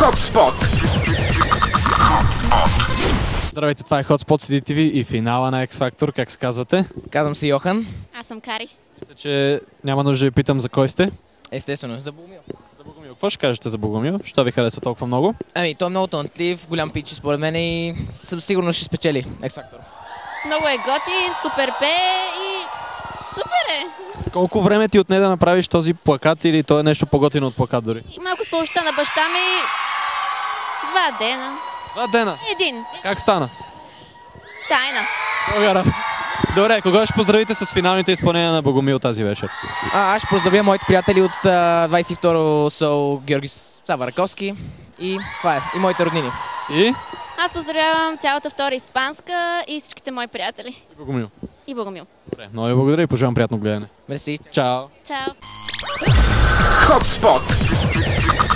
Hotspot! Здравейте, това е Hotspot CDTV и финала на X Factor. Как се казвате? Казвам се Йохан. Аз съм Кари. Мисля, че няма нужда да ви питам за кой сте. Естествено, за Богомил. За Богомил. Какво ще кажете за Богомил? Що ви харесва толкова много? Ами, той е много талантлив, голям пич според мен и съм сигурно ще спечели X Factor. Много е готин, супер пее и супер е! Колко време ти отне да направиш този плакат или то е нещо по-готино от плакат дори? И малко с помощта на баща ми 2 дена. 2 дена? Един. Как стана? Тайна. Благодаря. Добре, кого ще поздравите с финалните изпълнения на Богомил тази вечер? Аз ще поздравя моите приятели от 22 СОУ Георги Савараковски и това е, и моите роднини. И? Аз поздравявам цялата втора испанска и всичките мои приятели. И Богомил. И Богомил. Добре, много ви благодаря и пожелавам приятно гледане. Мерси. Чао! Чао! Hotspot!